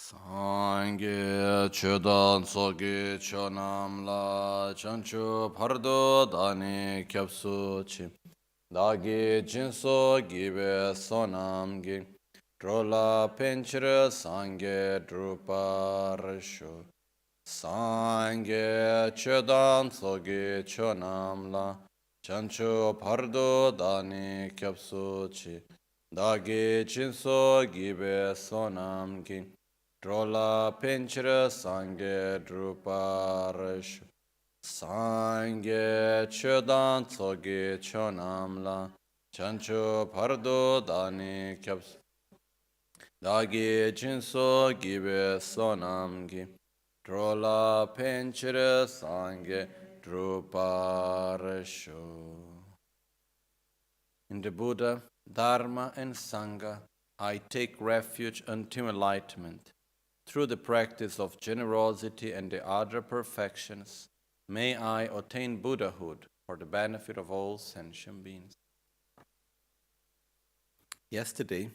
Sangye chodan sogi chonam la chanchu pardo dani kyapsu chi dagi jinso gibe sonam gi drola penchira sangye druparshu Sangye chodan sogi chonam la chanchu pardo dani kyapsu chi dagi jinso gibe sonam gi Drola pinchira sangye druparshu Sangye chodan tsogi chonamla Chancho pardo dani kyaps Dagi jinso gibe sonamgi Drola pinchira sangye druparshu. In the Buddha, Dharma and Sangha, I take refuge until enlightenment. Through the practice of generosity and the other perfections, may I attain Buddhahood for the benefit of all sentient beings. Yesterday,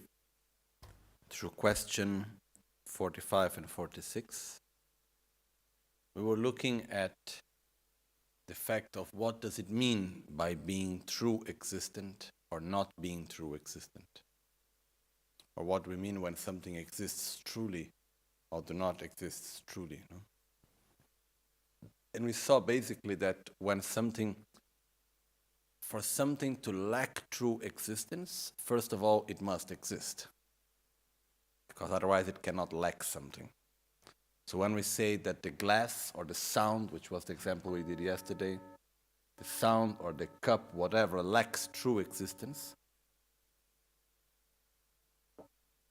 through question 45 and 46, we were looking at the fact of what does it mean by being true existent or not being true existent, or what we mean when something exists truly or do not exist truly. No? And we saw basically that when for something to lack true existence, first of all, it must exist. Because otherwise it cannot lack something. So when we say that the glass or the sound, which was the example we did yesterday, the sound or the cup, whatever, lacks true existence,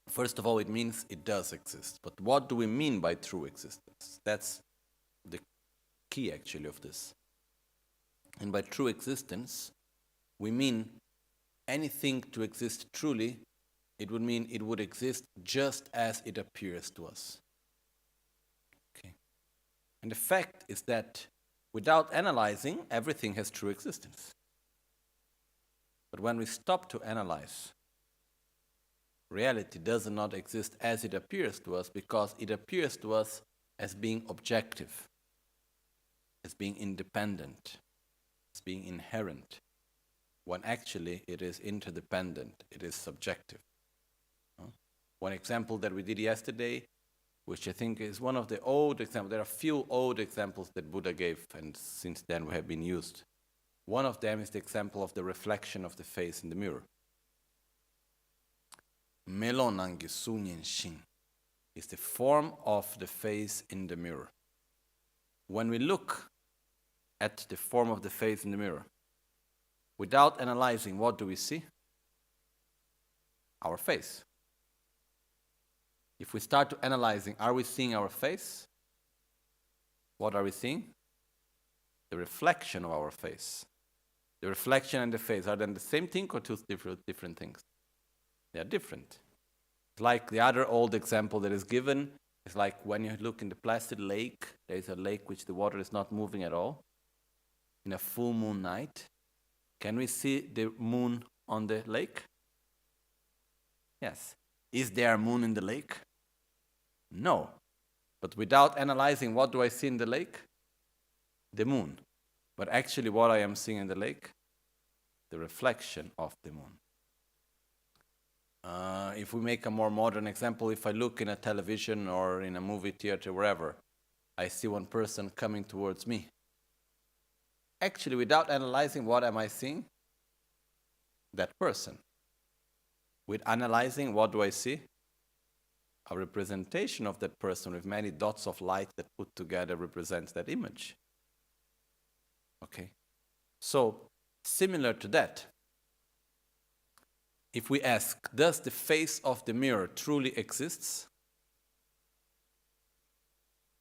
first of all, it means it does exist. But what do we mean by true existence? That's the key, actually, of this. And by true existence, we mean anything to exist truly, it would mean it would exist just as it appears to us. Okay. And the fact is that without analyzing, everything has true existence. But when we stop to analyze, reality does not exist as it appears to us because it appears to us as being objective, as being independent, as being inherent, when actually it is interdependent, it is subjective. One example that we did yesterday, which I think is one of the old examples, there are few old examples that Buddha gave, and since then we have been used. One of them is the example of the reflection of the face in the mirror. Melonangi sunyin shin is the form of the face in the mirror. When we look at the form of the face in the mirror, without analyzing, what do we see? Our face. If we start to analyzing, are we seeing our face? What are we seeing? The reflection of our face. The reflection and the face, are they the same thing or two different things? They are different. Like the other old example that is given, it's like when you look in the placid lake, there is a lake which the water is not moving at all. In a full moon night, can we see the moon on the lake? Yes. Is there a moon in the lake? No. But without analyzing, what do I see in the lake? The moon. But actually what I am seeing in the lake? The reflection of the moon. If we make a more modern example, if I look in a television or in a movie theater, wherever, I see one person coming towards me. Actually, without analyzing, what am I seeing? That person. With analyzing, what do I see? A representation of that person with many dots of light that put together represents that image. Okay? So, similar to that, if we ask, does the face of the mirror truly exist?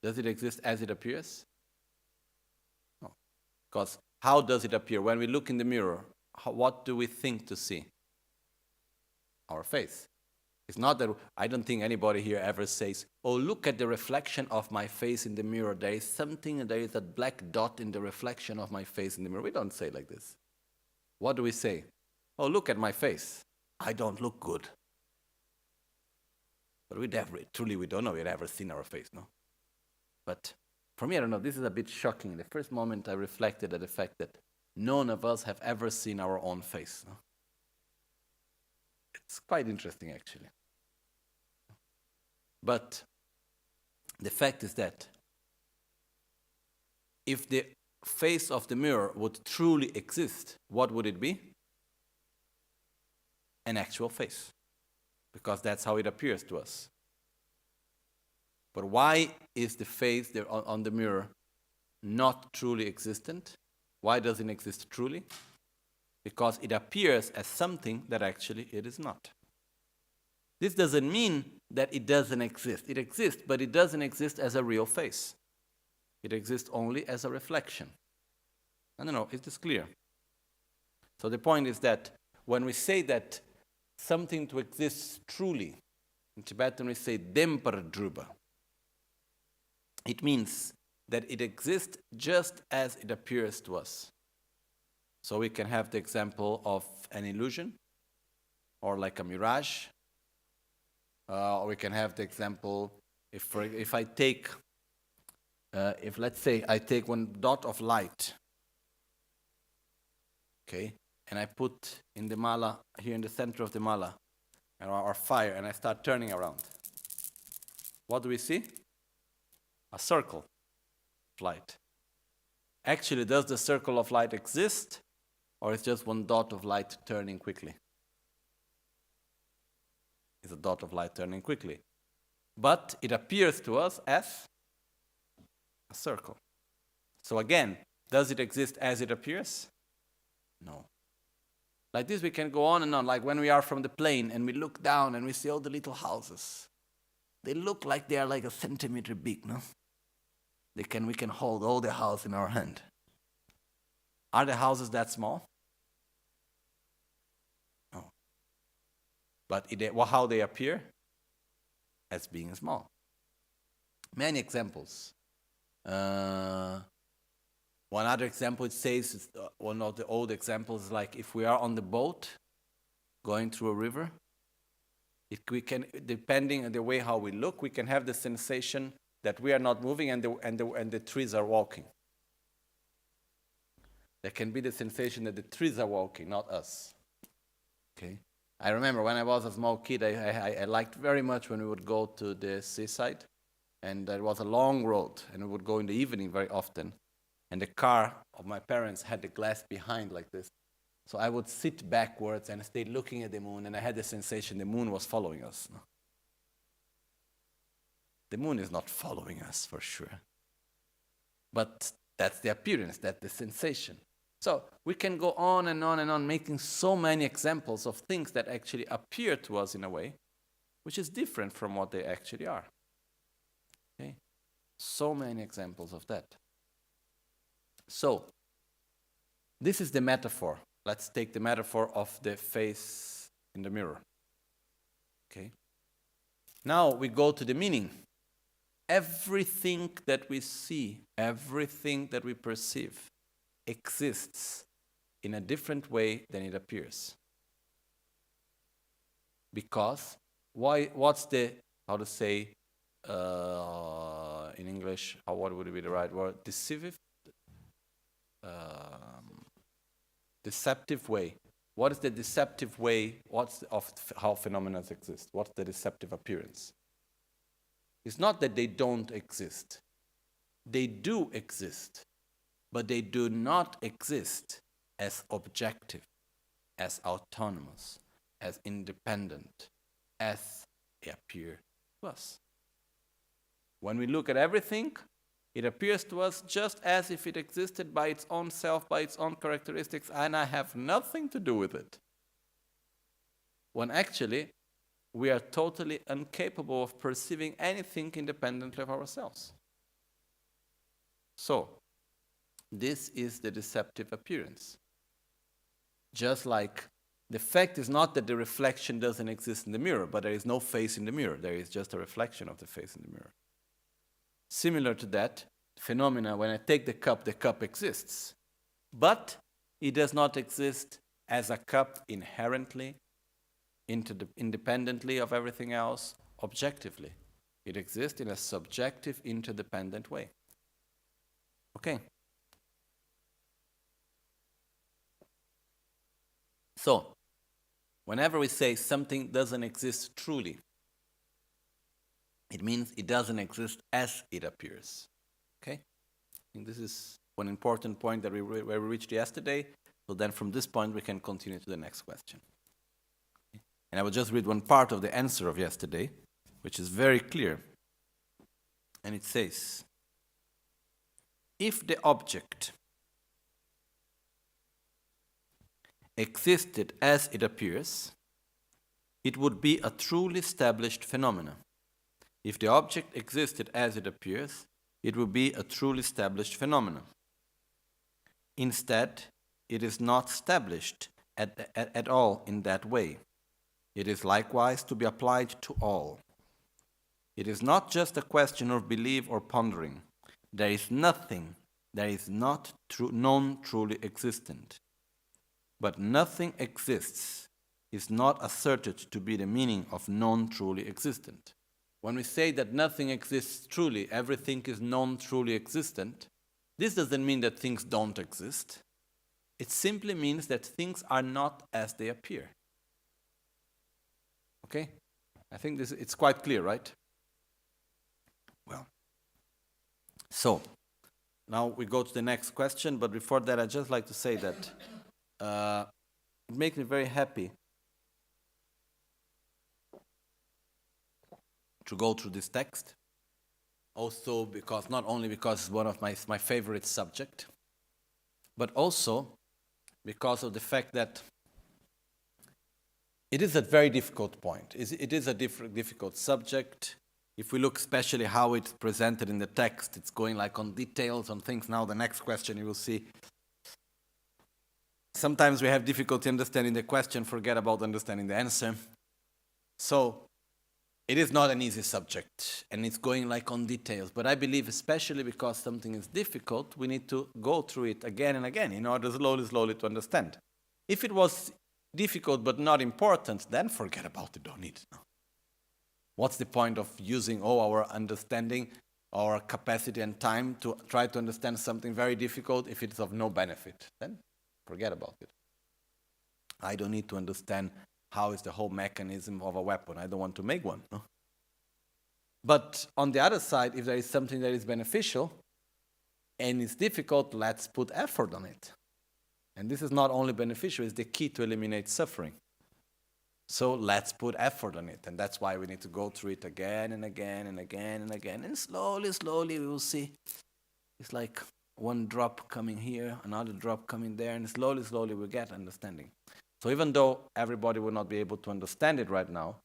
Does it exist as it appears? No. Because how does it appear? When we look in the mirror, what do we think to see? Our face. It's not that, I don't think anybody here ever says, oh, look at the reflection of my face in the mirror. There is something, there is a black dot in the reflection of my face in the mirror. We don't say like this. What do we say? Oh, look at my face. I don't look good. But we don't know we've ever seen our face, no? But for me, I don't know, this is a bit shocking. The first moment I reflected at the fact that none of us have ever seen our own face. No? It's quite interesting, actually. But the fact is that if the face of the mirror would truly exist, what would it be? An actual face. Because that's how it appears to us. But why is the face there on the mirror not truly existent? Why doesn't it exist truly? Because it appears as something that actually it is not. This doesn't mean that it doesn't exist. It exists, but it doesn't exist as a real face. It exists only as a reflection. I don't know, is this clear? So the point is that when we say that something to exist truly, in Tibetan we say dempar druba, it means that it exists just as it appears to us. So we can have the example of an illusion, or like a mirage, or we can have the example, if I take, let's say I take one dot of light, okay, and I put in the mala, here in the center of the mala, or fire, and I start turning around. What do we see? A circle of light. Actually, does the circle of light exist, or is just one dot of light turning quickly? It's a dot of light turning quickly. But it appears to us as a circle. So again, does it exist as it appears? No. Like this we can go on and on, like when we are from the plane and we look down and we see all the little houses. They look like they are like a centimeter big, no? We can hold all the house in our hand. Are the houses that small? No. But how they appear? As being small. Many examples. One other example it says, one of the old examples is like if we are on the boat going through a river, we can, depending on the way how we look, we can have the sensation that we are not moving and the trees are walking. There can be the sensation that the trees are walking, not us. Okay. I remember when I was a small kid, I liked very much when we would go to the seaside, and there was a long road, and we would go in the evening very often, and the car of my parents had the glass behind like this. So I would sit backwards and stay looking at the moon, and I had the sensation the moon was following us. No? The moon is not following us for sure. But that's the appearance, that's the sensation. So we can go on and on and on, making so many examples of things that actually appear to us in a way which is different from what they actually are. Okay? So many examples of that. So, this is the metaphor. Let's take the metaphor of the face in the mirror. Okay? Now we go to the meaning. Everything that we see, everything that we perceive, exists in a different way than it appears. Because, what's the, how to say, in English, what would be the right word? Deceptive way. What is the deceptive way? Of how phenomena exist? What's the deceptive appearance? It's not that they don't exist. They do exist, but they do not exist as objective, as autonomous, as independent, as they appear to us. When we look at everything, it appears to us just as if it existed by its own self, by its own characteristics, and I have nothing to do with it. When actually, we are totally incapable of perceiving anything independently of ourselves. So, this is the deceptive appearance. Just like the fact is not that the reflection doesn't exist in the mirror, but there is no face in the mirror. There is just a reflection of the face in the mirror. Similar to that phenomena, when I take the cup exists. But it does not exist as a cup inherently, independently of everything else, objectively. It exists in a subjective, interdependent way. Okay? So, whenever we say something doesn't exist truly, it means it doesn't exist as it appears. Okay? I think this is one important point that we reached yesterday. So then from this point we can continue to the next question. Okay? And I will just read one part of the answer of yesterday, which is very clear. And it says, if the object existed as it appears, it would be a truly established phenomenon. If the object existed as it appears, it would be a truly established phenomenon. Instead, it is not established at all in that way. It is likewise to be applied to all. It is not just a question of belief or pondering. There is nothing that is not known truly existent. But nothing exists is not asserted to be the meaning of known truly existent. When we say that nothing exists truly, everything is known truly existent, this doesn't mean that things don't exist. It simply means that things are not as they appear. Okay? I think it's quite clear, right? Well, so now we go to the next question, but before that I'd just like to say that it makes me very happy to go through this text. Also because, not only because it's one of my favorite subject, but also because of the fact that it is a very difficult point. It is a difficult subject. If we look especially how it's presented in the text, it's going like on details, on things. Now the next question you will see. Sometimes we have difficulty understanding the question, forget about understanding the answer. So it is not an easy subject, and it's going like on details. But I believe, especially because something is difficult, we need to go through it again and again in order slowly to understand. If it was difficult but not important, then forget about it, don't need it. No. What's the point of using all our understanding, our capacity and time to try to understand something very difficult if it's of no benefit? Then forget about it. I don't need to understand how is the whole mechanism of a weapon. I don't want to make one. No? But on the other side, if there is something that is beneficial and it's difficult, let's put effort on it. And this is not only beneficial, it's the key to eliminate suffering. So let's put effort on it. And that's why we need to go through it again and again and again and again. And slowly we will see. It's like one drop coming here, another drop coming there, and slowly we get understanding. So even though everybody will not be able to understand it right now,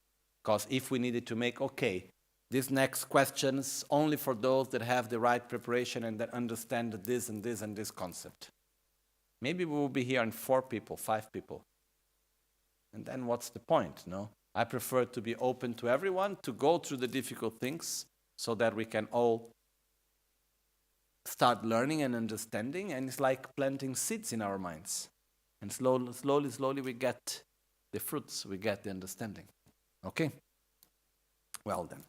because if we needed to make, okay, this next question is only for those that have the right preparation and that understand this and this and this concept. Maybe we will be here in 4 people, 5 people. And then what's the point, no? I prefer to be open to everyone, to go through the difficult things so that we can all start learning and understanding, and it's like planting seeds in our minds. And slowly we get the fruits, we get the understanding. Okay? Well then.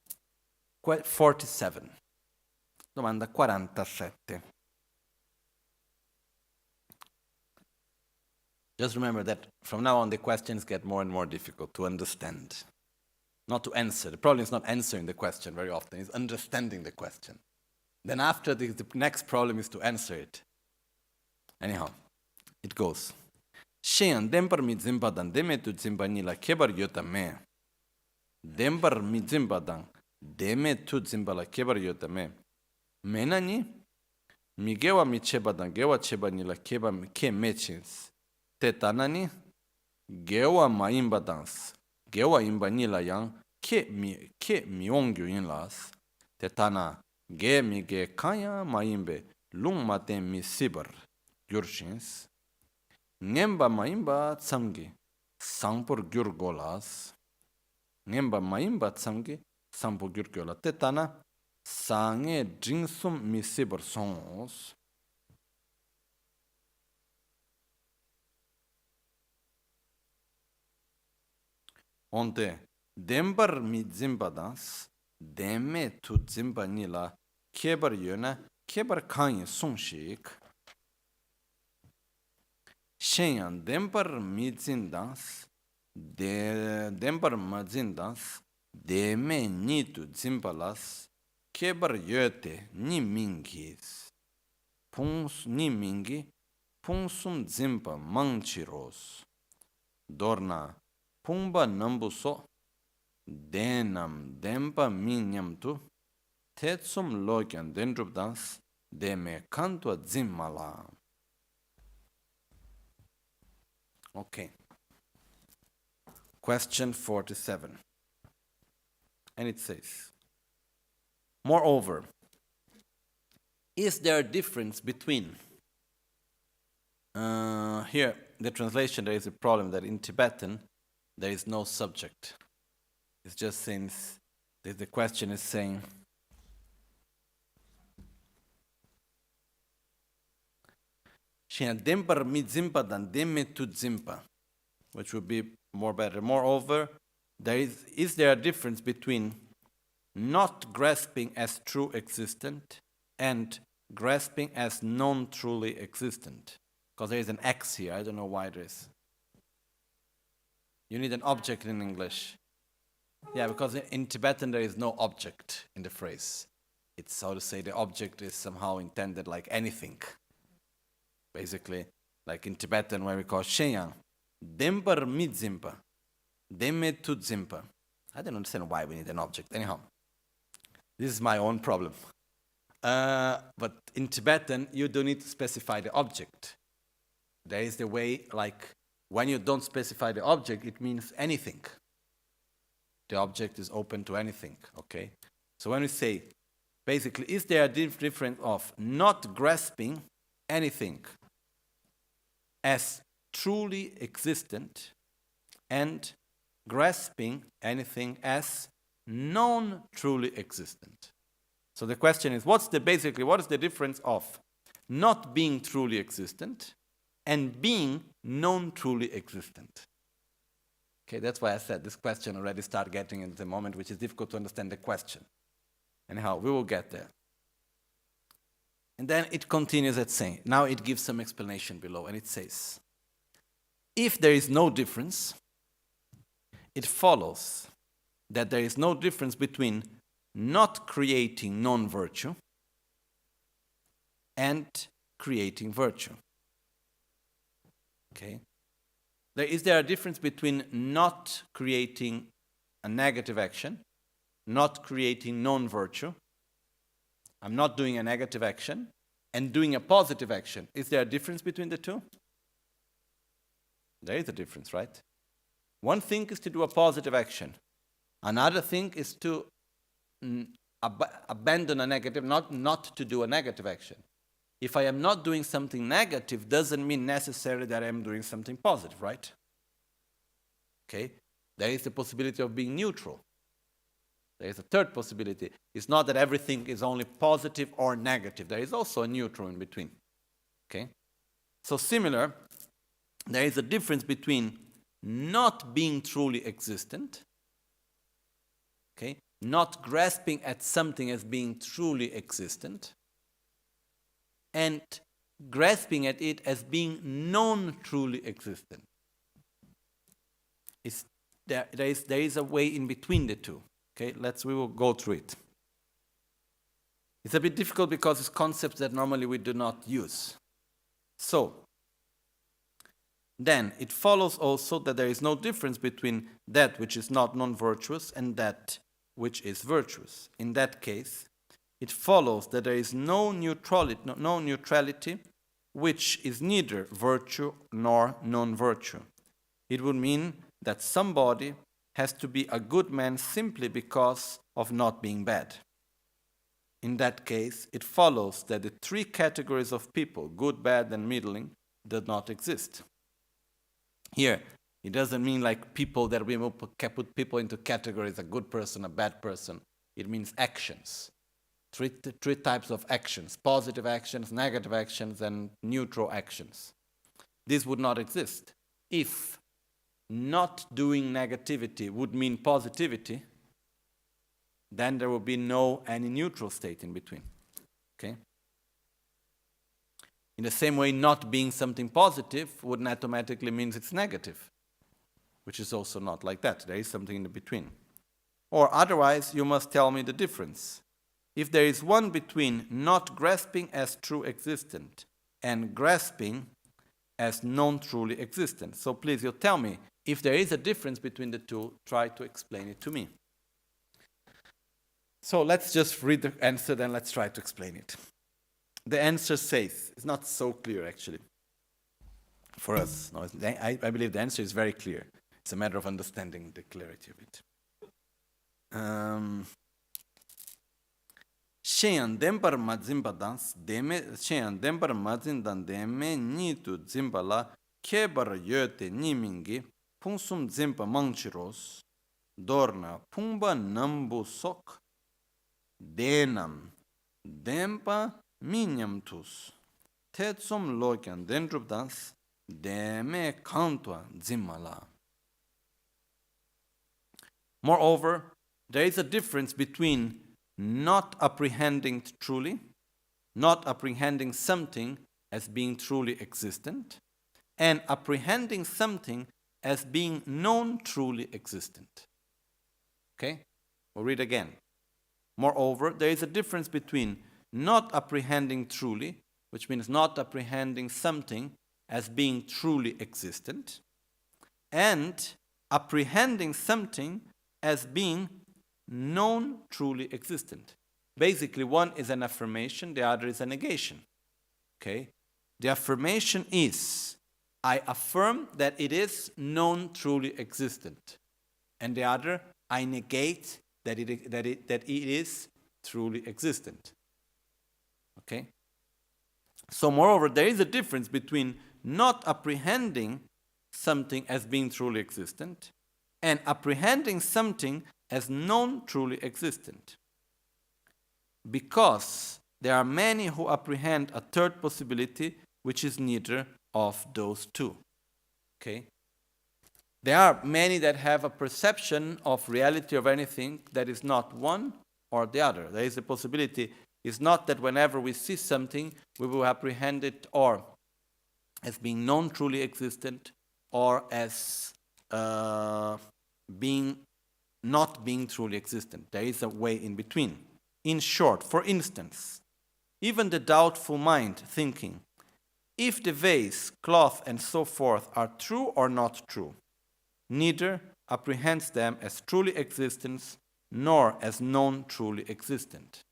47. Domanda 47. Just remember that from now on the questions get more and more difficult to understand. Not to answer. The problem is not answering the question very often, it's understanding the question. Then after the next problem is to answer it. Anyhow, it goes. Shen dempar mi zimbadan deme tu zimbanila kebar yotame. Dempar mi zimbadan deme tu zimbala kebar yotame. Menani mi gewa mi chebadan gewa chebanila keba ke mechins. Tetanani gewa maimbadans gewa imbanila yang ke miongyu inlas. Tetana ge mi ge kaya maimbe lung maten mi sibar yurshins. Ngemba maimba tsamgi sampur gyurgolas. Ngemba maimba tsamgi sampur gyurgola. Tetana sange jinsum mi sibar sons. Onte Dembar mi zimbadans, deme tu zimbanila, kebar yona, kebar kanyi sungshik. Shenyan dembar mi zindans, dembar ma zindans, deme ni tu zimbalas, kebar yote ni mingis. Pungs ni mingi, pungsum zimba mangchiros. Dorna, pungba nambuso, denam dempa minyam tu, tetsum logyan dendrubdans, deme kantua zimmala. Okay. Question 47. And it says, moreover, is there a difference between here, the translation, there is a problem that in Tibetan, there is no subject. It's just since the question is saying, which would be more better. Moreover, is there a difference between not grasping as true existent and grasping as non-truly existent? Because there is an X here. I don't know why there is. You need an object in English. Yeah, because in Tibetan there is no object in the phrase. It's, how to say, the object is somehow intended like anything. Basically, like in Tibetan where we call Shenyang, Dembar midzimpa, Deme tudzimpa. I don't understand why we need an object. Anyhow, this is my own problem. But in Tibetan, you don't need to specify the object. There is the way, like, when you don't specify the object, it means anything. The object is open to anything, okay? So when we say, basically, is there a difference of not grasping anything as truly existent and grasping anything as non-truly existent? So the question is, what is the difference of not being truly existent and being non-truly existent? Okay, that's why I said this question already start getting into the moment which is difficult to understand the question. Anyhow, we will get there. And then it continues at saying, now it gives some explanation below, and it says, if there is no difference, it follows that there is no difference between not creating non-virtue and creating virtue. Okay? Is there a difference between not creating a negative action, not creating non-virtue? I'm not doing a negative action, and doing a positive action. Is there a difference between the two? There is a difference, right? One thing is to do a positive action. Another thing is to abandon a negative, not to do a negative action. If I am not doing something negative, doesn't mean necessarily that I am doing something positive, right? Okay? There is the possibility of being neutral. There is a third possibility. It's not that everything is only positive or negative. There is also a neutral in between. Okay? So similar, there is a difference between not being truly existent, okay, not grasping at something as being truly existent, and grasping at it as being non-truly existent. There is a way in between the two. Okay, we will go through it. It's a bit difficult because it's concepts that normally we do not use. So, then it follows also that there is no difference between that which is not non-virtuous and that which is virtuous. In that case, it follows that there is no neutrality which is neither virtue nor non-virtue. It would mean that somebody has to be a good man simply because of not being bad. In that case, it follows that the three categories of people, good, bad, and middling, do not exist. Here, it doesn't mean like people that we put people into categories, a good person, a bad person. It means actions. Three types of actions: positive actions, negative actions, and neutral actions. This would not exist if not doing negativity would mean positivity, then there will be no any neutral state in between. Okay? In the same way, not being something positive wouldn't automatically mean it's negative, which is also not like that. There is something in the between. Or otherwise, you must tell me the difference. If there is one between not grasping as true existent and grasping as non-truly existent. So please, you tell me, if there is a difference between the two, try to explain it to me. So let's just read the answer, then let's try to explain it. The answer says, it's not so clear actually for us. No, I believe the answer is very clear. It's a matter of understanding the clarity of it. Shean dempar mazimba dans deme shean dempar mazindan deme nitu zimbala kebar yote nimingi pungsum zimpa mangchiros dorna pungba nambu sok denam dempa minyam tus tetsum lokyan dendrup dans deme kantwa zimmala. Moreover, there is a difference between not apprehending truly, not apprehending something as being truly existent, and apprehending something as being known truly existent. Okay? We'll read again. Moreover, there is a difference between not apprehending truly, which means not apprehending something as being truly existent, and apprehending something as being known truly existent. Basically, one is an affirmation, the other is a negation. Okay? The affirmation is, I affirm that it is known truly existent. And the other, I negate that it is truly existent. Okay? So moreover, there is a difference between not apprehending something as being truly existent and apprehending something as known truly existent. Because there are many who apprehend a third possibility which is neither of those two. Okay? There are many that have a perception of reality of anything that is not one or the other. There is a possibility. It's not that whenever we see something, we will apprehend it or as being known truly existent or as being not being truly existent. There is a way in between. In short, for instance, even the doubtful mind thinking, if the vase, cloth, and so forth are true or not true, neither apprehends them as truly existent nor as known truly existent.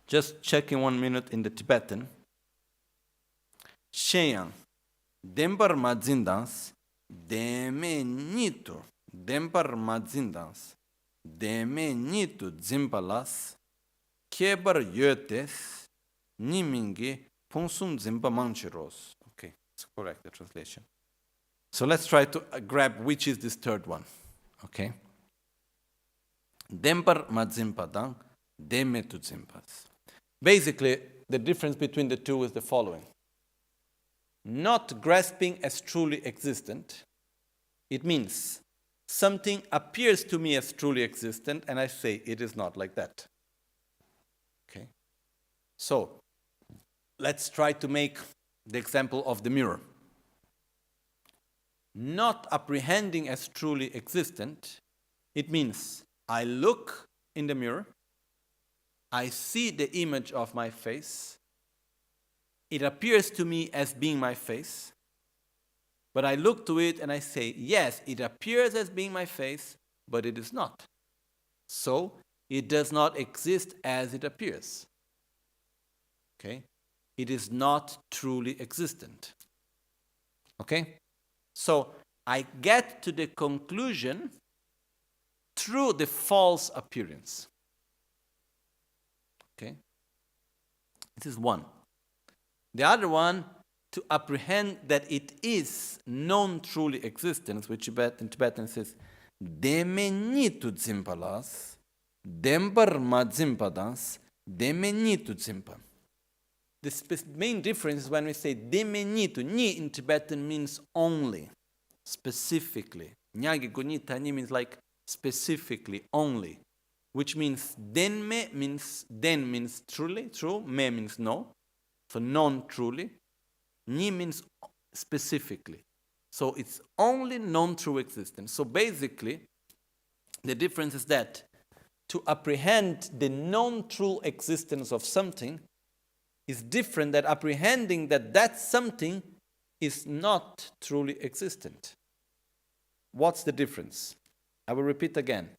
Just checking 1 minute in the Tibetan. Sheyan, dembar madzindans, deme nito, dembar madzindans, deme nito zimpalas, kebar yotes, nimingi, pungsum zimpa manchiros. Okay, it's correct, the translation. So let's try to grab which is this third one. Okay? Dembar madzimpadang, deme tu zimpas. Basically, the difference between the two is the following. Not grasping as truly existent, it means something appears to me as truly existent, and I say it is not like that. Okay? So, let's try to make the example of the mirror. Not apprehending as truly existent, it means I look in the mirror, I see the image of my face, it appears to me as being my face, but I look to it and I say, yes, it appears as being my face, but it is not. So, it does not exist as it appears. Okay? It is not truly existent. Okay? So, I get to the conclusion through the false appearance. Okay? This is one. The other one, to apprehend that it is known truly existence, which in Tibetan says, Demenitu zimpalas, dembar ma zimpadans, demenitu zimpa. The main difference is when we say demenitu. Ni in Tibetan means only. specifically. Nyagi gunita ni means like specifically, only. Which means denme means den means truly, true, me means no. So non-truly. Ni means specifically. So it's only non-true existence. So basically, the difference is that to apprehend the non-true existence of something is different than apprehending that that something is not truly existent. What's the difference? I will repeat again.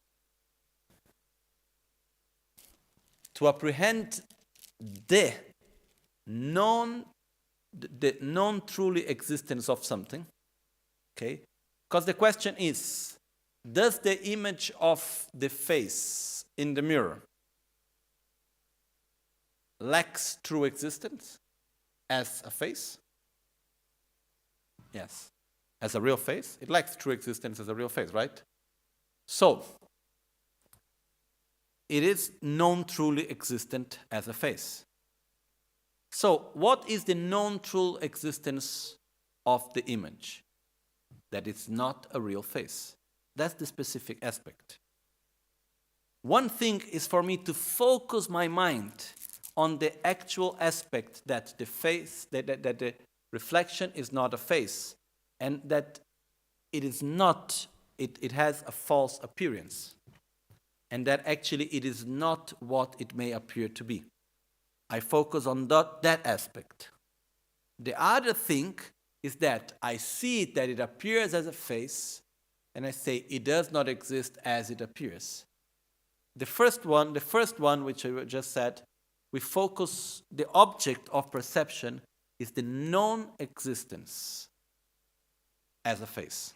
To apprehend the non-truly existence of something, okay? Because the question is, does the image of the face in the mirror lacks true existence as a face? Yes. As a real face? It lacks true existence as a real face, right? So, it is non-truly existent as a face. So, what is the non-true existence of the image? That it's not a real face. That's the specific aspect. One thing is for me to focus my mind on the actual aspect that the face, that the reflection is not a face, and that it is not, it has a false appearance, and that actually it is not what it may appear to be. I focus on that aspect. The other thing is that I see it, that it appears as a face, and I say it does not exist as it appears. The first one, which I just said, we focus, the object of perception is the non-existence as a face.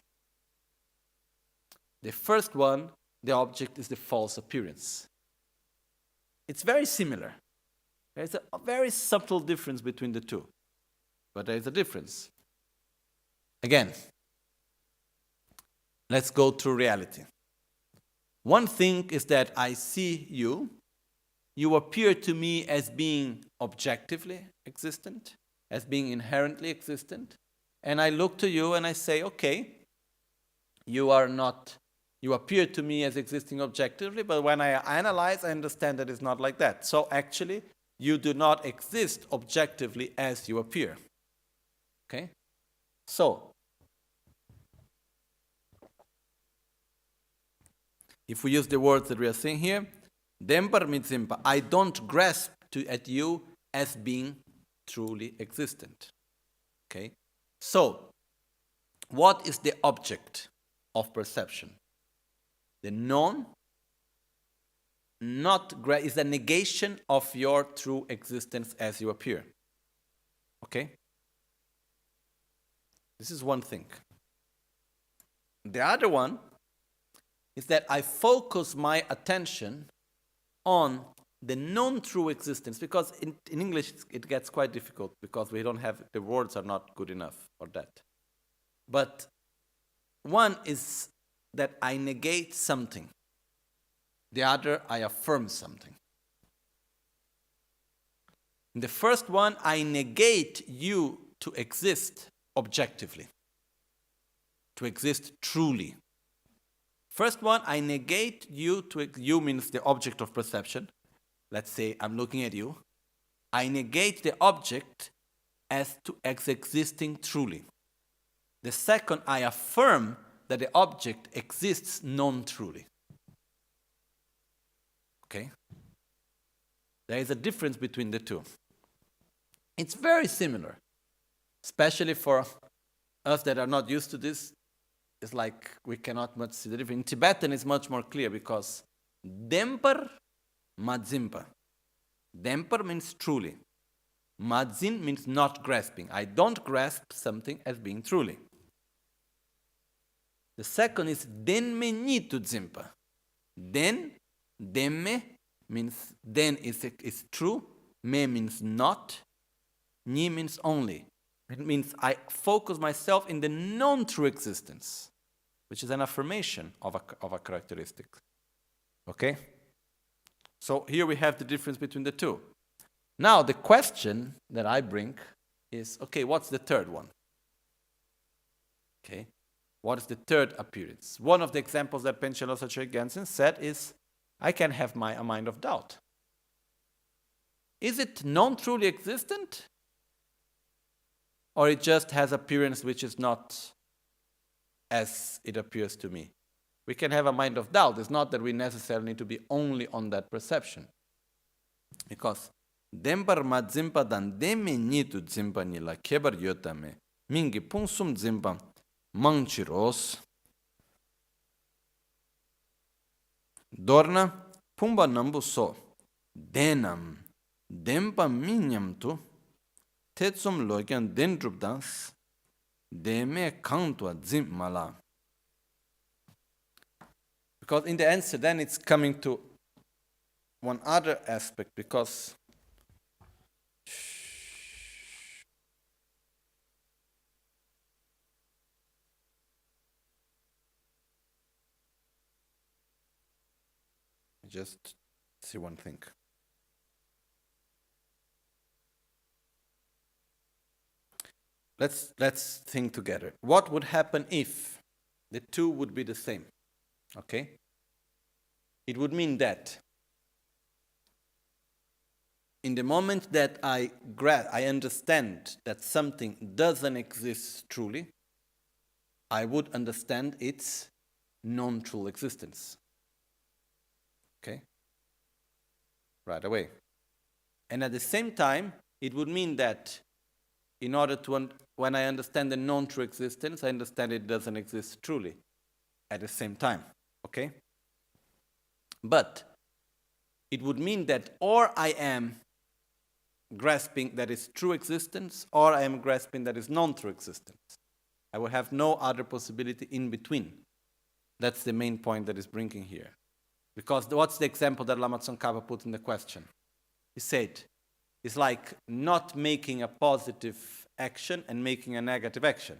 The first one, the object is the false appearance. It's very similar. There's a very subtle difference between the two, but there is a difference. Again, let's go through reality. One thing is that I see you. You appear to me as being objectively existent, as being inherently existent. And I look to you and I say, okay, you appear to me as existing objectively, but when I analyze, I understand that it's not like that. So actually, you do not exist objectively as you appear. Okay? So, if we use the words that we are saying here, Dempar means impa. I don't grasp at you as being truly existent. Okay? So, what is the object of perception? The is a negation of your true existence as you appear. Okay? This is one thing. The other one is that I focus my attention on the non-true existence, because in English it gets quite difficult because we don't have, the words are not good enough for that. But one is that I negate something. The other, I affirm something. In the first one, I negate you to exist objectively, to exist truly. First one, I negate you you means the object of perception. Let's say I'm looking at you. I negate the object as existing truly. The second, I affirm that the object exists non-truly. Okay? There is a difference between the two. It's very similar, especially for us that are not used to this. It's like we cannot much see the difference. In Tibetan, it's much more clear because Dempar, Madzimpa. Dempar means truly. Madzin means not grasping. I don't grasp something as being truly. The second is Denme Nitu Dzimpa. Den, Demme means den is true. Me means not. Ni means only. It means I focus myself in the non-true existence, which is an affirmation of a characteristic. Okay? So here we have the difference between the two. Now the question that I bring is, okay, what's the third one? Okay? What is the third appearance? One of the examples that Panchen Gyaltsen said is, I can have a mind of doubt. Is it non-truly existent? Or it just has appearance which is not as it appears to me? We can have a mind of doubt. It's not that we necessarily need to be only on that perception. Because Dempar ma zimpa dan deme nitu zimpa nila kebar yotame mingi pungsum zimpa mangchiros dorna pumba nambu so denam dempa minyam tu tetsum logan dendrup dans deme kantwa zim mala. Because in the answer then it's coming to one other aspect, because just see one thing. Let's think together. What would happen if the two would be the same? Okay? It would mean that in the moment that I understand that something doesn't exist truly, I would understand its non-true existence. Okay? Right away. And at the same time, it would mean that in order to, when I understand the non-true existence, I understand it doesn't exist truly at the same time. Okay? But it would mean that or I am grasping that is true existence, or I am grasping that is non-true existence. I will have no other possibility in between. That's the main point that is bringing here. Because what's the example that Lama Tsongkhapa put in the question? He said, it's like not making a positive action and making a negative action.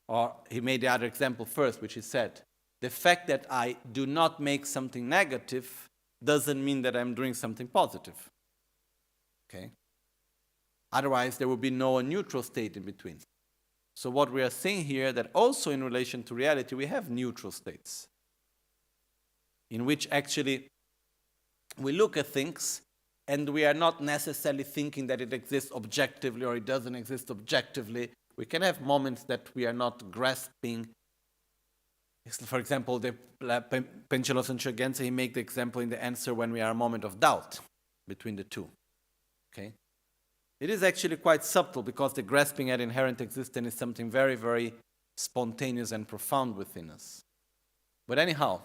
Or he made the other example first, which he said, the fact that I do not make something negative doesn't mean that I'm doing something positive. Okay? Otherwise, there would be no neutral state in between. So what we are saying here, that also in relation to reality, we have neutral states, in which actually we look at things and we are not necessarily thinking that it exists objectively or it doesn't exist objectively. We can have moments that we are not grasping. For example, the Panchen Gyaltsen, he made the example in the answer when we are a moment of doubt between the two. Okay? It is actually quite subtle, because the grasping at inherent existence is something very, very spontaneous and profound within us. But anyhow,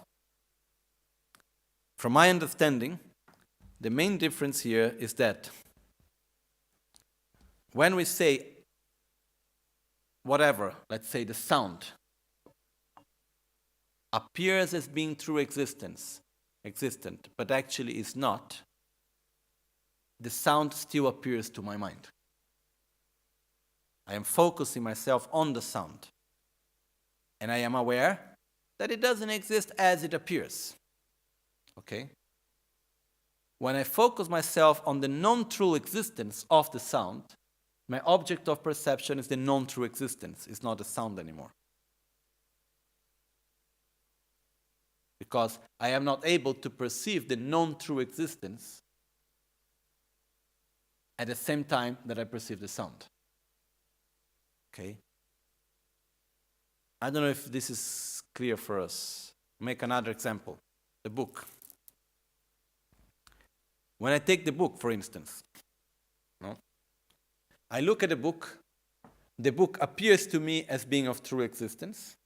from my understanding, the main difference here is that when we say whatever, let's say the sound, appears as being true existent, but actually is not, the sound still appears to my mind. I am focusing myself on the sound. And I am aware that it doesn't exist as it appears. Okay? When I focus myself on the non-true existence of the sound, my object of perception is the non-true existence. It's not the sound anymore. Because I am not able to perceive the non-true existence at the same time that I perceive the sound. Okay? I don't know if this is clear for us. Make another example. The book. When I take the book, for instance, no? I look at the book appears to me as being of true existence,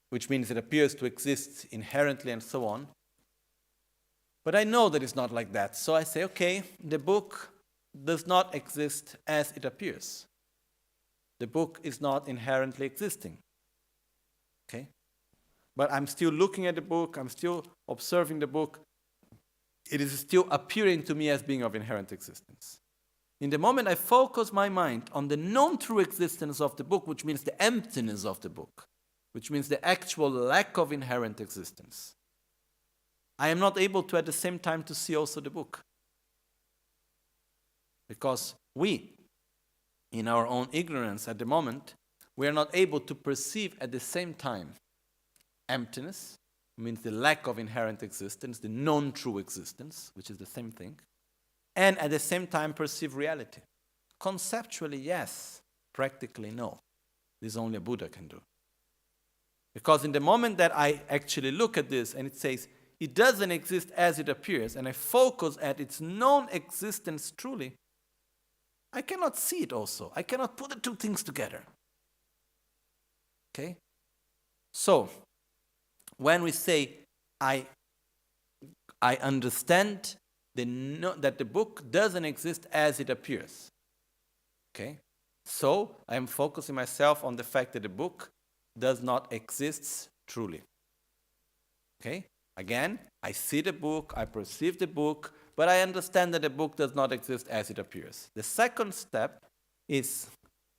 which means it appears to exist inherently and so on. But I know that it's not like that. So I say, okay, the book does not exist as it appears. The book is not inherently existing. Okay? But I'm still looking at the book, I'm still observing the book. It is still appearing to me as being of inherent existence. In the moment I focus my mind on the non-true existence of the book, which means the emptiness of the book, which means the actual lack of inherent existence, I am not able to at the same time to see also the book. Because we, in our own ignorance at the moment, we are not able to perceive at the same time emptiness, means the lack of inherent existence, the non-true existence, which is the same thing, and at the same time perceive reality. Conceptually, yes. Practically, no. This only a Buddha can do. Because in the moment that I actually look at this and it says, it doesn't exist as it appears, and I focus at its non-existence truly, I cannot see it also. I cannot put the two things together. Okay? So, when we say, I understand that the book doesn't exist as it appears. Okay? So, I am focusing myself on the fact that the book does not exist truly. Okay? Again, I see the book, I perceive the book, but I understand that the book does not exist as it appears. The second step is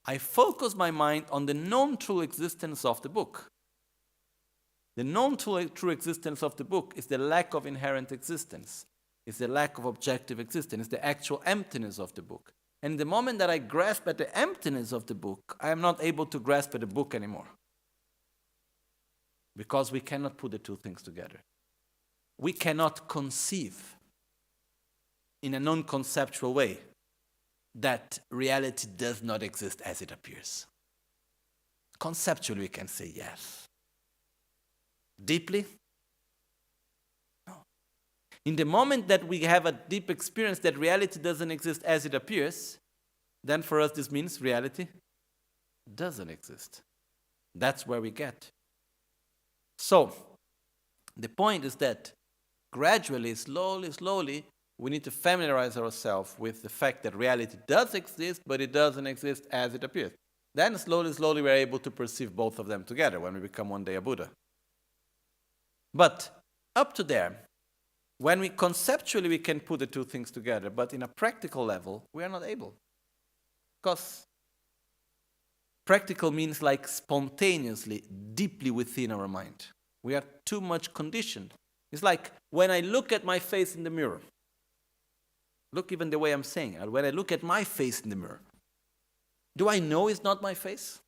I focus my mind on the non-true existence of the book. The non-true existence of the book is the lack of inherent existence. It's the lack of objective existence. It's the actual emptiness of the book. And the moment that I grasp at the emptiness of the book, I am not able to grasp at the book anymore. Because we cannot put the two things together. We cannot conceive in a non-conceptual way that reality does not exist as it appears. Conceptually, we can say yes. Deeply? No. In the moment that we have a deep experience that reality doesn't exist as it appears, then for us this means reality doesn't exist. That's where we get. So, the point is that gradually, slowly, we need to familiarize ourselves with the fact that reality does exist, but it doesn't exist as it appears. Then slowly, we're able to perceive both of them together when we become one day a Buddha. But up to there, when we conceptually we can put the two things together, but in a practical level, we are not able. Because practical means like spontaneously, deeply within our mind. We are too much conditioned. It's like when I look at my face in the mirror, look even the way I'm saying it, when I look at my face in the mirror, do I know it's not my face?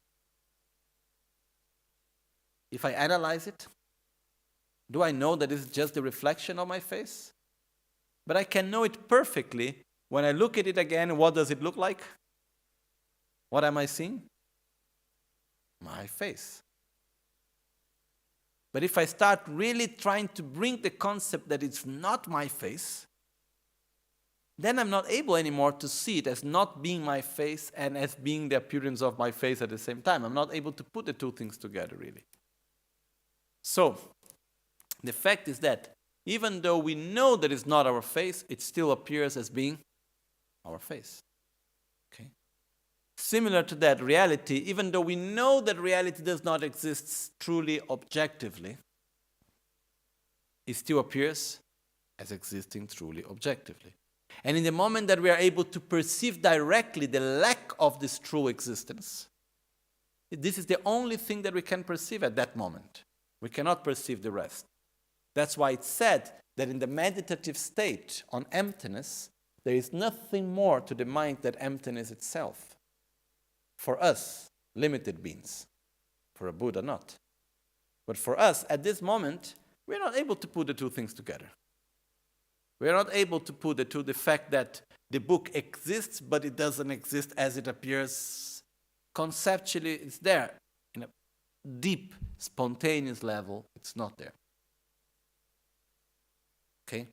If I analyze it, do I know that it's just the reflection of my face? But I can know it perfectly when I look at it again. What does it look like? What am I seeing? My face. But if I start really trying to bring the concept that it's not my face, then I'm not able anymore to see it as not being my face and as being the appearance of my face at the same time. I'm not able to put the two things together, really. So, the fact is that even though we know that it's not our face, it still appears as being our face. Okay? Similar to that, reality, even though we know that reality does not exist truly objectively, it still appears as existing truly objectively. And in the moment that we are able to perceive directly the lack of this true existence, this is the only thing that we can perceive at that moment. We cannot perceive the rest. That's why it's said that in the meditative state on emptiness, there is nothing more to the mind than emptiness itself. For us, limited beings. For a Buddha, not. But for us, at this moment, we're not able to put the two things together. We are not able to put the fact that the book exists, but it doesn't exist as it appears. Conceptually, it's there. In a deep, spontaneous level, it's not there. Okay?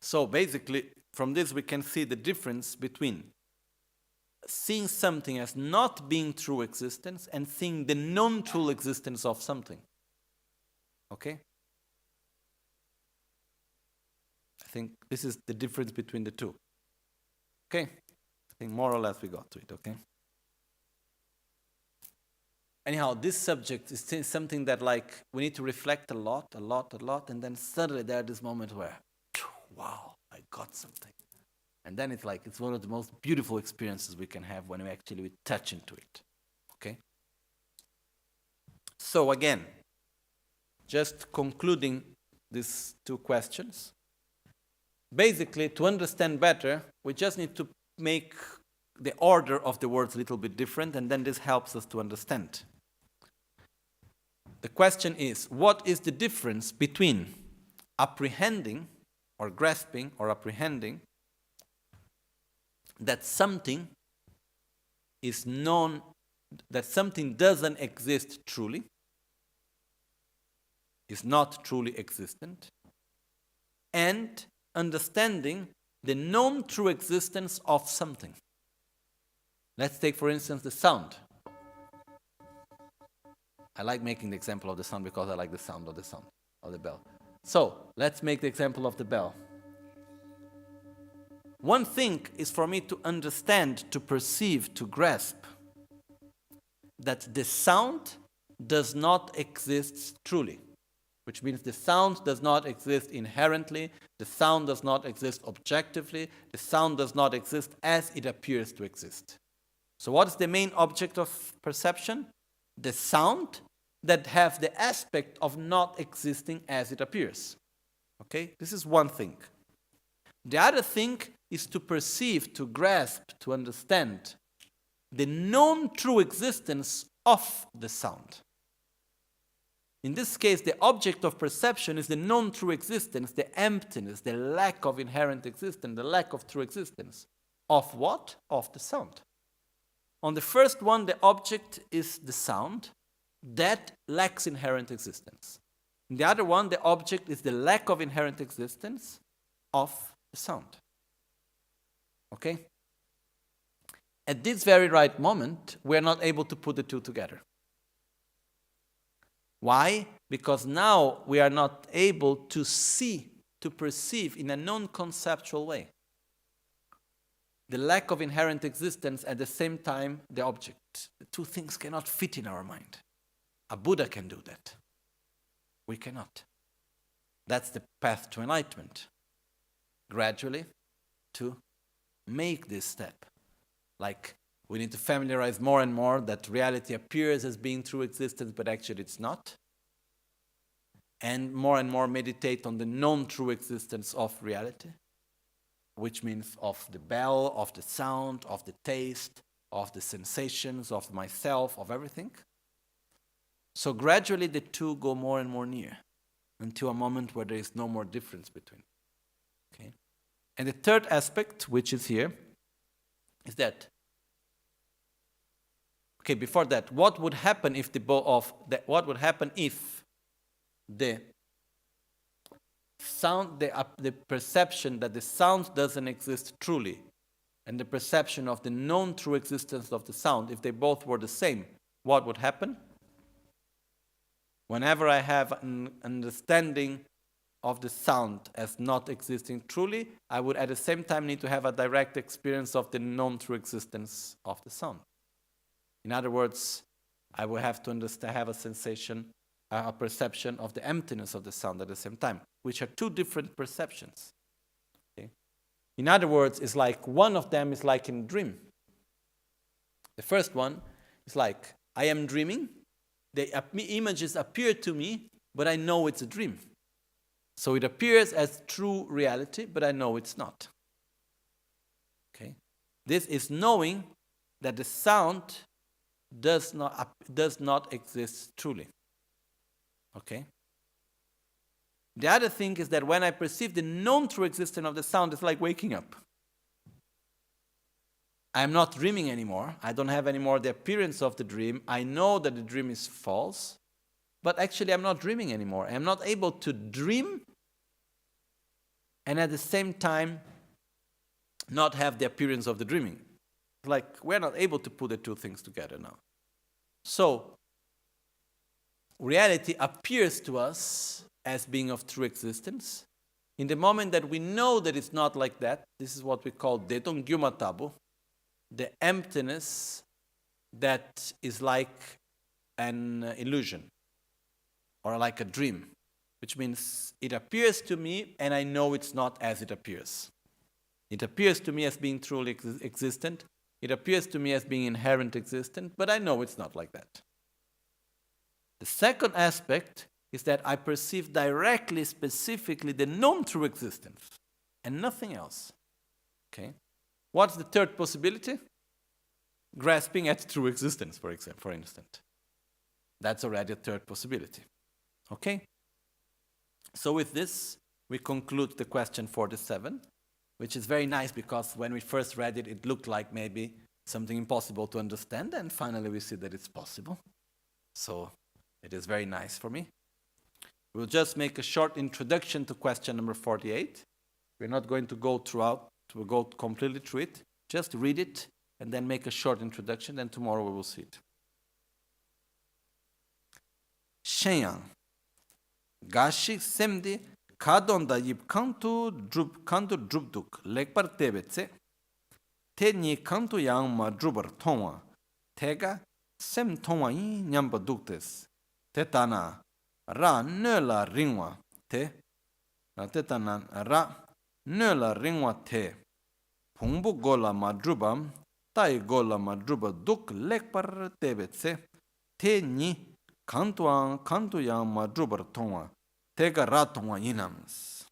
So basically, from this we can see the difference between seeing something as not being true existence and seeing the non-true existence of something. Okay? I think this is the difference between the two. Okay? I think more or less we got to it, okay? Anyhow, this subject is something that we need to reflect a lot, and then suddenly there's this moment where, wow, I got something. And then it's one of the most beautiful experiences we can have when we actually touch into it. Okay? So again, just concluding these two questions. basically, to understand better, we just need to make the order of the words a little bit different, and then this helps us to understand. The question is, what is the difference between apprehending or grasping or apprehending that something is known, that something doesn't exist truly, is not truly existent, and understanding the known true existence of something. Let's take, for instance, the sound. I like making the example of the sound because I like the sound of the bell. So, let's make the example of the bell. One thing is for me to understand, to perceive, to grasp that the sound does not exist truly, which means the sound does not exist inherently, the sound does not exist objectively, the sound does not exist as it appears to exist. So what is the main object of perception? The sound that have the aspect of not existing as it appears. Okay? This is one thing. The other thing is to perceive, to grasp, to understand the known true existence of the sound. In this case, the object of perception is the known true existence, the emptiness, the lack of inherent existence, the lack of true existence. Of what? Of the sound. On the first one, the object is the sound that lacks inherent existence. In the other one, the object is the lack of inherent existence of the sound. Okay? At this very right moment, we are not able to put the two together. Why? Because now we are not able to see, to perceive in a non-conceptual way the lack of inherent existence, at the same time the object. The two things cannot fit in our mind. A Buddha can do that. We cannot. That's the path to enlightenment. Gradually, to make this step. Like, we need to familiarize more and more that reality appears as being true existence, but actually it's not. And more meditate on the non-true existence of reality, which means of the bell, of the sound, of the taste, of the sensations, of myself, of everything. So gradually the two go more and more near, until a moment where there is no more difference between. Okay? And the third aspect, which is here, is that, okay, before that, what would happen if the sound, the perception that the sound doesn't exist truly, and the perception of the known true existence of the sound, if they both were the same, what would happen? Whenever I have an understanding of the sound as not existing truly, I would at the same time need to have a direct experience of the known true existence of the sound. In other words, I will have to have a sensation, a perception of the emptiness of the sound at the same time, which are two different perceptions. Okay? In other words, it's like one of them is like in a dream. The first one is like, I am dreaming, the images appear to me, but I know it's a dream. So it appears as true reality, but I know it's not. Okay? This is knowing that the sound does not exist truly. Okay? The other thing is that when I perceive the known true existence of the sound, it's like waking up. I'm not dreaming anymore. I don't have anymore the appearance of the dream. I know that the dream is false, but actually I'm not dreaming anymore. I'm not able to dream and at the same time not have the appearance of the dreaming. Like, we're not able to put the two things together now. So, reality appears to us as being of true existence. In the moment that we know that it's not like that, this is what we call Dedong Gyuma Tabu, the emptiness that is like an illusion or like a dream, which means it appears to me and I know it's not as it appears. It appears to me as being truly existent. It appears to me as being inherent existent, but I know it's not like that. The second aspect is that I perceive directly, specifically, the non-true existence and nothing else. Okay? What's the third possibility? Grasping at true existence, for instance. That's already a third possibility. Okay? So with this, we conclude the question 47, which is very nice because when we first read it, it looked like maybe something impossible to understand, and finally we see that it's possible. So it is very nice for me. We'll just make a short introduction to question number 48. We're not going to go we'll go completely through it. Just read it and then make a short introduction, and tomorrow we will see it. Shenyang. Gashi semdi kadonda yip kantu drubduk lekbar tebetse. Te ni kantu yang ma drubar tonwa. Tega sem tonwa yin nyamba duktes. Te tana ra nöla ringwa te. Te tana ra nöla ringwa te. Pungbu gola ma drubam. Tai gola ma druba duk lekbar tebetse. Te ni kantu yang ma drubar tonwa. Tega ra tonwa yinams.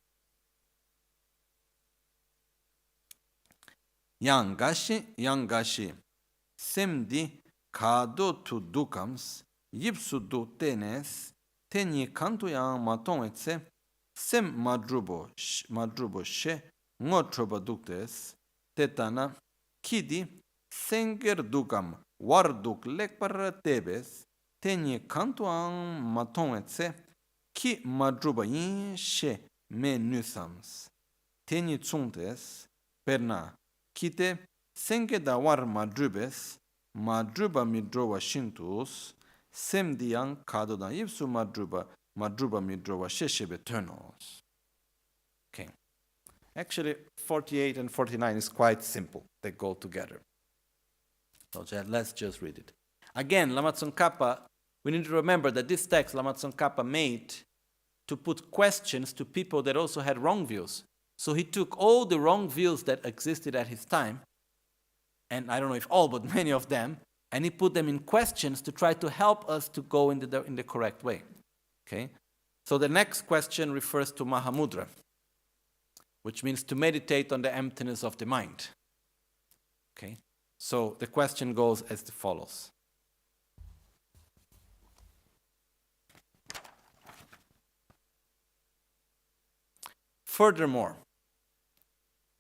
Yang gashi, semdi kado tu dukams, yipsu du tenes, tenyi kantu yang matong etse, sem madrubo she, ngotroba duktes, tetana, kidi, senger dukam, warduk lekpar tebes, tenyi kantu yang matong etse, ki madruba yin she me nusams, tenyi tsungtes, perna, Kite senge da war madrubes, madruba midrowa shintus, semdiang kado da ipsu madruba midrowa sheshebe turnos. Okay. Actually, 48 and 49 is quite simple. They go together. So let's just read it. Again, Lama Tsongkhapa, we need to remember that this text Lama Tsongkhapa made to put questions to people that also had wrong views. So he took all the wrong views that existed at his time, and I don't know if all, but many of them, and he put them in questions to try to help us to go in the correct way. Okay? So the next question refers to Mahamudra, which means to meditate on the emptiness of the mind. Okay? So the question goes as follows. Furthermore,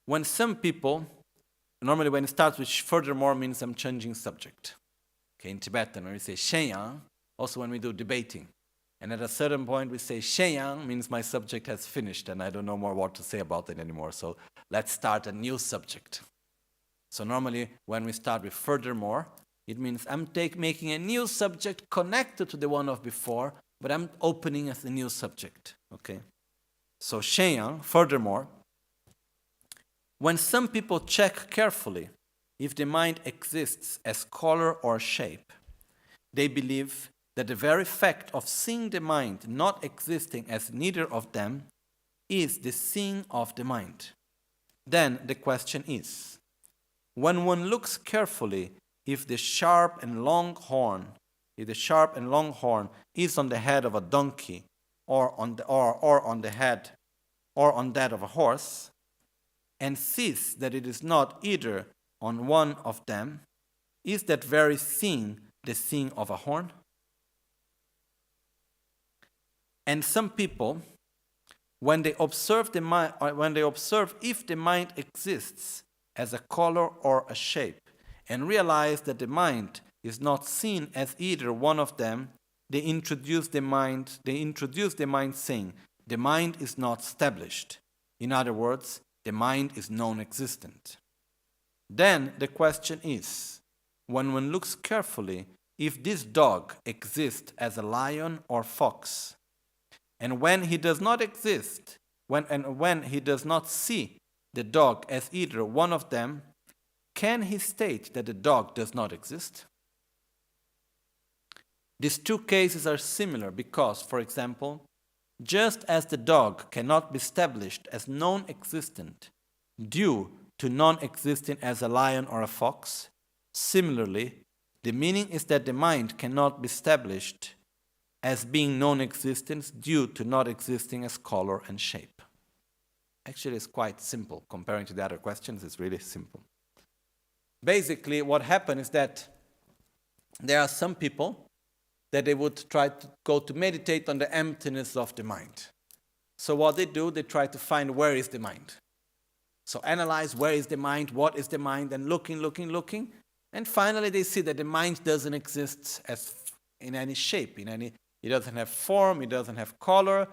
when some people, normally when it starts with furthermore means I'm changing subject. Okay, in Tibetan, when we say Shenyang, also when we do debating. And at a certain point we say Shenyang means my subject has finished and I don't know more what to say about it anymore. So let's start a new subject. So normally when we start with furthermore, it means I'm making a new subject connected to the one of before, but I'm opening as a new subject. Okay. So Shenyang, furthermore, when some people check carefully if the mind exists as color or shape, they believe that the very fact of seeing the mind not existing as neither of them is the seeing of the mind. Then the question is, when one looks carefully if the sharp and long horn is on the head of a donkey or on the head or on that of a horse, and sees that it is not either on one of them, is that very seeing the seeing of a horn? And some people, when they observe if the mind exists as a color or a shape, and realize that the mind is not seen as either one of them, they introduce the mind saying, the mind is not established. In other words, the mind is non-existent. Then the question is, when one looks carefully, if this dog exists as a lion or fox, and when he does not exist, when he does not see the dog as either one of them, can he state that the dog does not exist? These two cases are similar because, for example, just as the dog cannot be established as non-existent due to non-existing as a lion or a fox, similarly, the meaning is that the mind cannot be established as being non-existent due to not existing as color and shape. Actually, it's quite simple. Comparing to the other questions, it's really simple. Basically, what happened is that there are some people that they would try to go to meditate on the emptiness of the mind. So what they do, they try to find where is the mind. So analyze where is the mind, what is the mind, and looking. And finally they see that the mind doesn't exist as in any shape, it doesn't have form, it doesn't have color,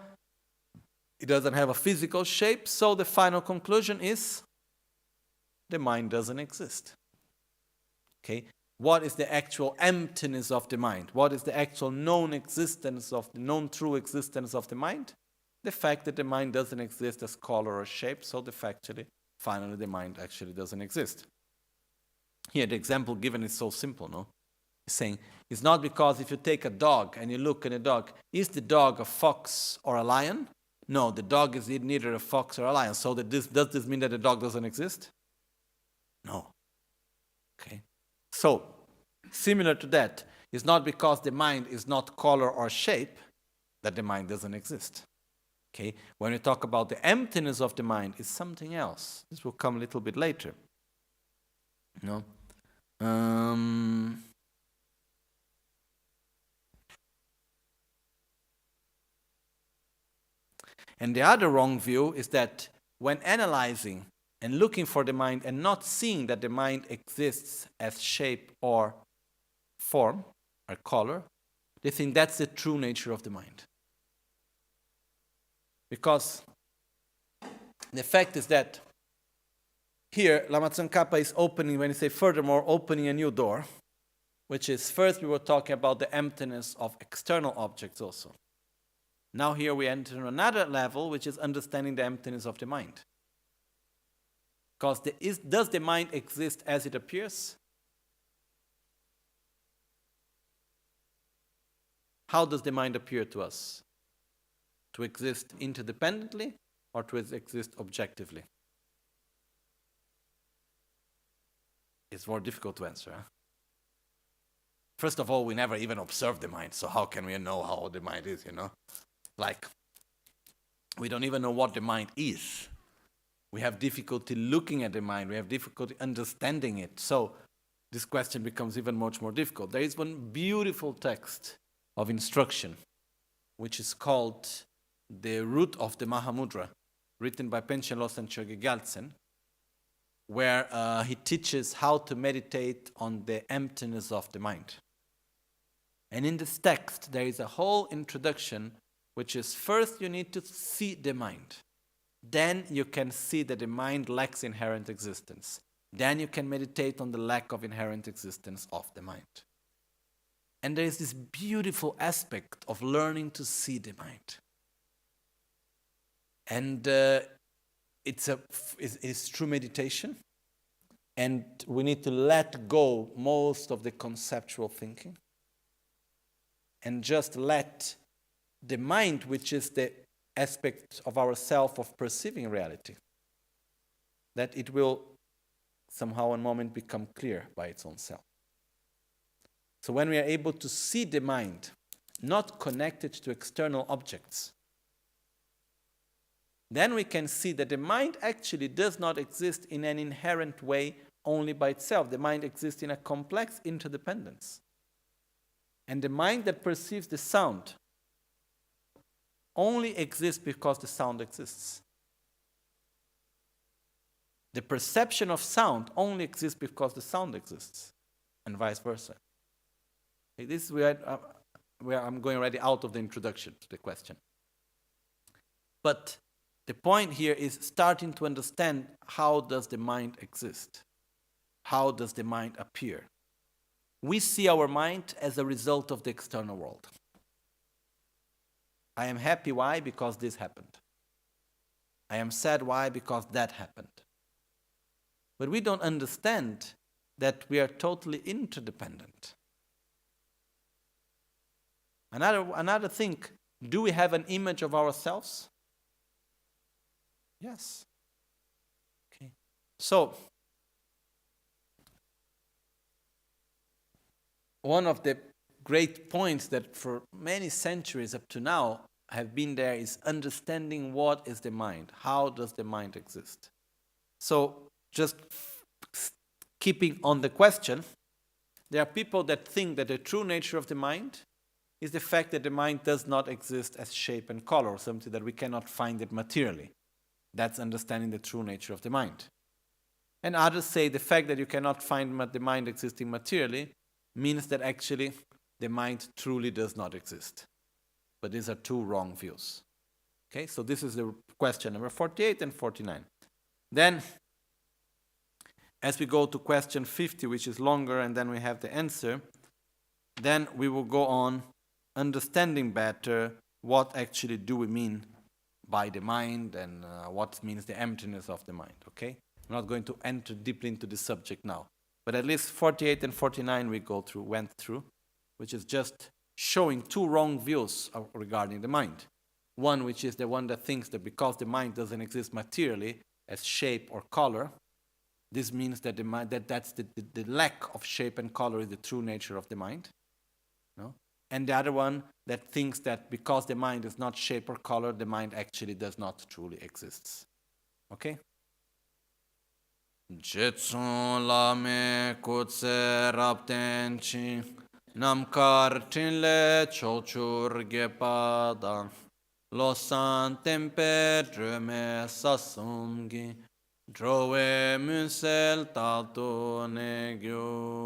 it doesn't have a physical shape. So the final conclusion is the mind doesn't exist. Okay? What is the actual emptiness of the mind? What is the actual known true existence of the mind? The fact that the mind doesn't exist as color or shape, so finally the mind actually doesn't exist. Here the example given is so simple, no? It's saying, it's not because if you take a dog and you look at a dog, is the dog a fox or a lion? No, the dog is neither a fox or a lion. So does this mean that the dog doesn't exist? No. Okay. So, similar to that, it's not because the mind is not color or shape that the mind doesn't exist. Okay? When we talk about the emptiness of the mind, it's something else. This will come a little bit later. No? And the other wrong view is that when analyzing and looking for the mind and not seeing that the mind exists as shape or form or color, they think that's the true nature of the mind. Because the fact is that here Lama Tsongkhapa is opening, when he say furthermore, opening a new door, which is first we were talking about the emptiness of external objects also. Now here we enter another level, which is understanding the emptiness of the mind. Because does the mind exist as it appears? How does the mind appear to us? To exist interdependently or to exist objectively? It's more difficult to answer. Huh? First of all, we never even observe the mind, so how can we know how the mind is, Like, we don't even know what the mind is. We have difficulty looking at the mind. We have difficulty understanding it. So this question becomes even much more difficult. There is one beautiful text of instruction, which is called The Root of the Mahamudra, written by Panchen, Losang, Chokyi, Gyaltsen, where he teaches how to meditate on the emptiness of the mind. And in this text, there is a whole introduction, which is first you need to see the mind. Then you can see that the mind lacks inherent existence. Then you can meditate on the lack of inherent existence of the mind. And there is this beautiful aspect of learning to see the mind. And it's true meditation. And we need to let go most of the conceptual thinking. And just let the mind, which is the aspect of ourself of perceiving reality, that it will somehow one moment become clear by its own self. So when we are able to see the mind, not connected to external objects, then we can see that the mind actually does not exist in an inherent way only by itself. The mind exists in a complex interdependence. And the mind that perceives the sound only exists because the sound exists. The perception of sound only exists because the sound exists, and vice versa. Okay, this is where I'm going already out of the introduction to the question. But the point here is starting to understand, how does the mind exist? How does the mind appear? We see our mind as a result of the external world. I am happy, why? Because this happened. I am sad, why? Because that happened. But we don't understand that we are totally interdependent. Another thing, do we have an image of ourselves? Yes. Okay. So, one of the great points that for many centuries up to now have been there is understanding what is the mind. How does the mind exist? So just keeping on the question, there are people that think that the true nature of the mind is the fact that the mind does not exist as shape and color, something that we cannot find it materially. That's understanding the true nature of the mind. And others say the fact that you cannot find the mind existing materially means that actually the mind truly does not exist. But these are two wrong views. Okay, so this is the question number 48 and 49. Then, as we go to question 50, which is longer, and then we have the answer, then we will go on understanding better what actually do we mean by the mind and what means the emptiness of the mind, okay? I'm not going to enter deeply into the subject now, but at least 48 and 49 we went through, which is just showing two wrong views regarding the mind. One, which is the one that thinks that because the mind doesn't exist materially as shape or color, this means that the mind, that's the lack of shape and color is the true nature of the mind. No? And the other one that thinks that because the mind is not shape or color, the mind actually does not truly exist. Okay? Gyaltsen Lama kutse raptenchi namkar tinle chochur gepada Losang tempe dröme sasumgi drove Michel tato negyorchi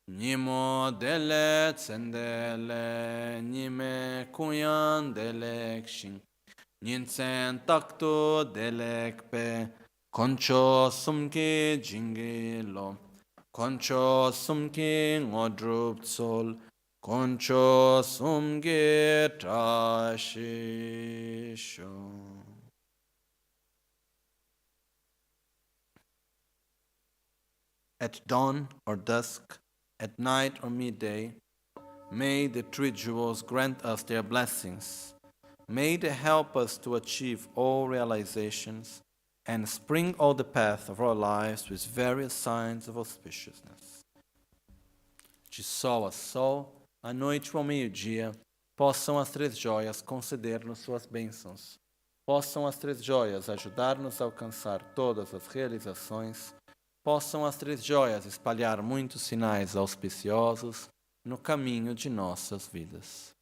Nimo dele tsendele nime kuyan delekshin Ninsen takto delekpe Koncho sumki jingilo Koncho sumki ngodrup tsol Koncho sumki tashisho. At dawn or dusk, at night or midday, may the three jewels grant us their blessings. May they help us to achieve all realizations and spring all the path of our lives with various signs of auspiciousness. De sol a sol, à noite ou ao meio-dia, possam as três joias conceder-nos suas bênçãos. Possam as três joias ajudar-nos a alcançar todas as realizações. Possam as três joias espalhar muitos sinais auspiciosos no caminho de nossas vidas.